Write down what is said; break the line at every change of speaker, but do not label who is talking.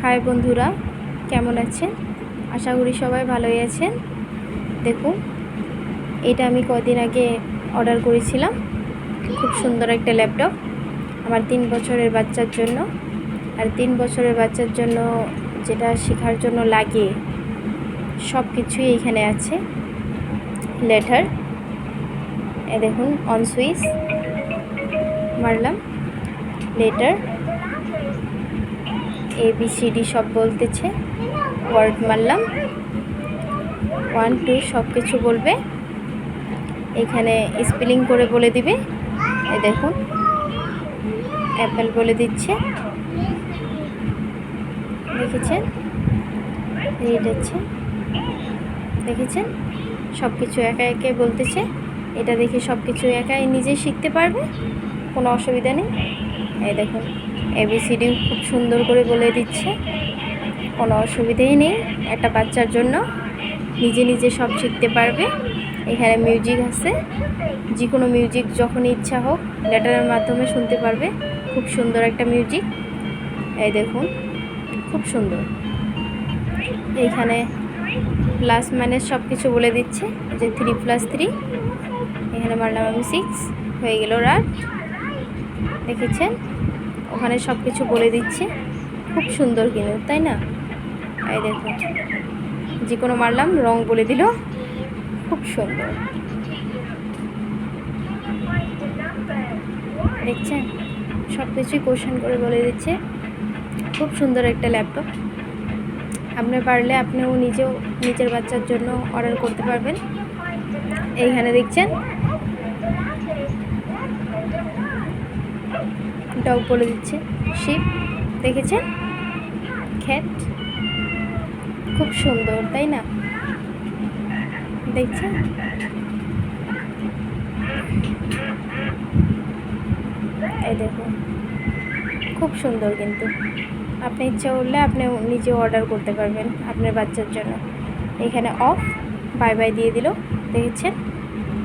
High বন্ধুরা, কেমন আছেন? আশা করি সবাই ভালোই আছেন। দেখুন, এটা আমি কদিন আগে অর্ডার করেছিলাম। খুব সুন্দর একটা ল্যাপটপ আমার 3 বছরের বাচ্চার জন্য। আর 3 বছরের বাচ্চার জন্য যেটা শেখার জন্য লাগে সব কিছুই এখানে আছে। লেটার, এ দেখুন, অন সুইচ মারলাম, লেটার ABCD সব বলতেছে, ওয়ার্ড মারলাম, 1 2 সব কিছু বলবে। এখানে স্পেলিং করে বলে দিবে। এই দেখুন, অ্যাপেল বলে দিচ্ছে, দেখেছেন? রিড আছে, দেখেছেন? সব কিছু একা একে বলতেছে। এটা দেখে সব কিছু একাই নিজে শিখতে পারবে, কোনো অসুবিধা নেই। এই দেখুন, ABCD খুব সুন্দর করে বলে দিচ্ছে, কোনো অসুবিধাই নেই। একটা বাচ্চার জন্য নিজে নিজে সব শিখতে পারবে। এখানে মিউজিক আছে, যে কোনো মিউজিক যখন ইচ্ছা হোক লেটারের মাধ্যমে শুনতে পারবে। খুব সুন্দর একটা মিউজিক। এই দেখুন, খুব সুন্দর। এইখানে প্লাস মাইনাস সব কিছু বলে দিচ্ছে, যে 3 + 3। এখানে মারলাম আমি 6, হয়ে গেল রাত। দেখেছেন? ওখানে সব কিছু বলে দিচ্ছে। খুব সুন্দর কিন্তু, তাই না? এই দেখুন, যে কোনো মারলাম, রং বলে দিল। খুব সুন্দর, দেখছেন? সব কিছুই কোশ্চেন করে বলে দিচ্ছে। খুব সুন্দর একটা ল্যাপটপ। আপনি পারলে আপনিও নিজের বাচ্চার জন্য অর্ডার করতে পারবেন। এইখানে দেখছেন, ডগ বলে দিচ্ছে, শিপ, দেখেছেন? খ্যাট, খুব সুন্দর, তাই না? দেখছেন? এই দেখুন, খুব সুন্দর কিন্তু। আপনি ইচ্ছা করলে আপনি নিজেও অর্ডার করতে পারবেন আপনার বাচ্চার জন্য। এখানে অফ, বাই বাই দিয়ে দিল, দেখেছেন?